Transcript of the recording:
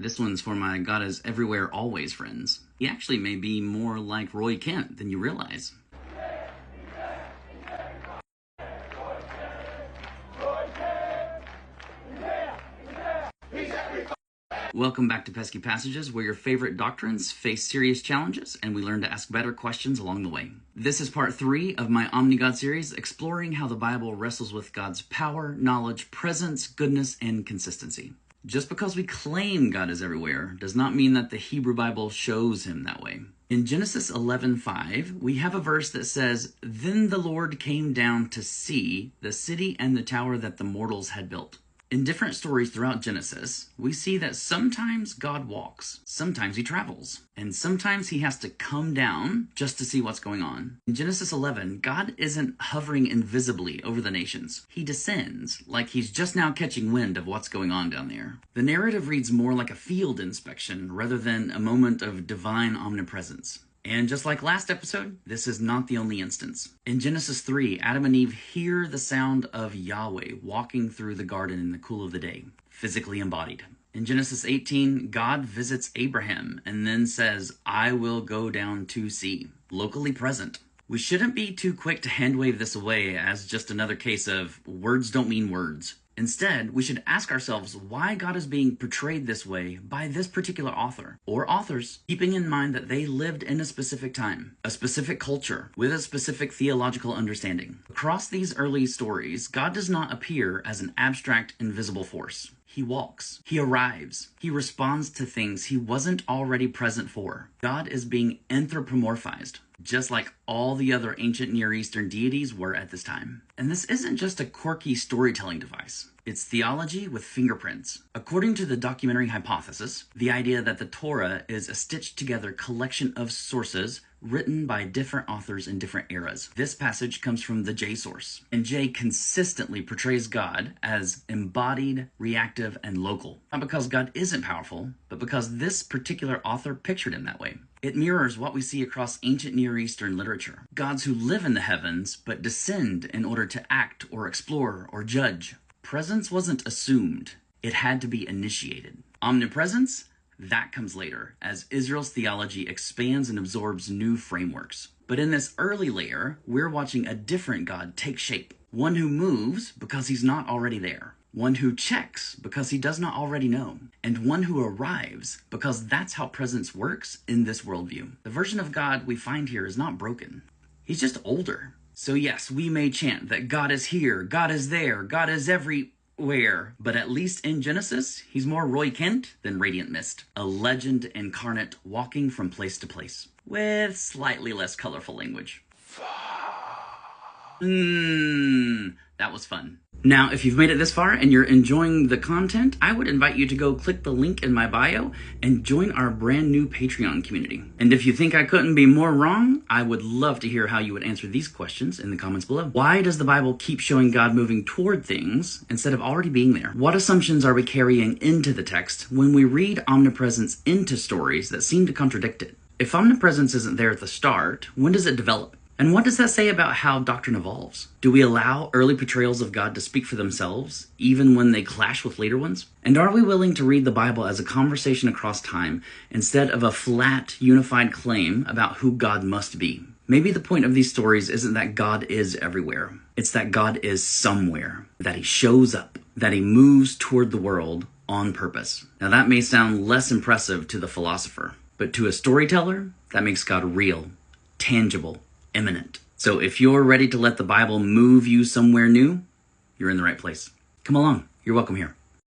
This one's for my God is everywhere always friends. He actually may be more like Roy Kent than you realize. Welcome back to Pesky Passages, where your favorite doctrines face serious challenges and we learn to ask better questions along the way. This is part 3 of my Omni-God series, exploring how the Bible wrestles with God's power, knowledge, presence, goodness, and consistency. Just because we claim God is everywhere does not mean that the Hebrew Bible shows him that way. In Genesis 11:5, we have a verse that says, "Then the Lord came down to see the city and the tower that the mortals had built." In different stories throughout Genesis, we see that sometimes God walks, sometimes he travels, and sometimes he has to come down just to see what's going on. In Genesis 11, God isn't hovering invisibly over the nations. He descends, like he's just now catching wind of what's going on down there. The narrative reads more like a field inspection rather than a moment of divine omnipresence. And just like last episode, this is not the only instance. In Genesis 3, Adam and Eve hear the sound of Yahweh walking through the garden in the cool of the day, physically embodied. In Genesis 18, God visits Abraham and then says, "I will go down to see," locally present. We shouldn't be too quick to handwave this away as just another case of words don't mean words. Instead, we should ask ourselves why God is being portrayed this way by this particular author or authors, keeping in mind that they lived in a specific time, a specific culture, with a specific theological understanding. Across these early stories, God does not appear as an abstract, invisible force. He walks. He arrives. He responds to things he wasn't already present for. God is being anthropomorphized, just like all the other ancient Near Eastern deities were at this time. And this isn't just a quirky storytelling device. It's theology with fingerprints. According to the documentary hypothesis, the idea that the Torah is a stitched together collection of sources written by different authors in different eras. This passage comes from the J source, and J consistently portrays God as embodied, reactive, and local. Not because God isn't powerful, but because this particular author pictured him that way. It mirrors what we see across ancient Near Eastern literature. Gods who live in the heavens, but descend in order to act or explore or judge. Presence wasn't assumed. It had to be initiated. Omnipresence? That comes later, as Israel's theology expands and absorbs new frameworks. But in this early layer, we're watching a different God take shape. One who moves because he's not already there. One who checks because he does not already know. And one who arrives because that's how presence works in this worldview. The version of God we find here is not broken. He's just older. So yes, we may chant that God is here, God is there, God is everywhere, but at least in Genesis, he's more Roy Kent than Radiant Mist, a legend incarnate walking from place to place, with slightly less colorful language. That was fun. Now, if you've made it this far and you're enjoying the content, I would invite you to go click the link in my bio and join our brand new Patreon community. And if you think I couldn't be more wrong, I would love to hear how you would answer these questions in the comments below. Why does the Bible keep showing God moving toward things instead of already being there? What assumptions are we carrying into the text when we read omnipresence into stories that seem to contradict it? If omnipresence isn't there at the start, when does it develop? And what does that say about how doctrine evolves? Do we allow early portrayals of God to speak for themselves, even when they clash with later ones? And are we willing to read the Bible as a conversation across time, instead of a flat, unified claim about who God must be? Maybe the point of these stories isn't that God is everywhere. It's that God is somewhere, that he shows up, that he moves toward the world on purpose. Now that may sound less impressive to the philosopher, but to a storyteller, that makes God real, tangible, imminent. So if you're ready to let the Bible move you somewhere new, you're in the right place. Come along. You're welcome here.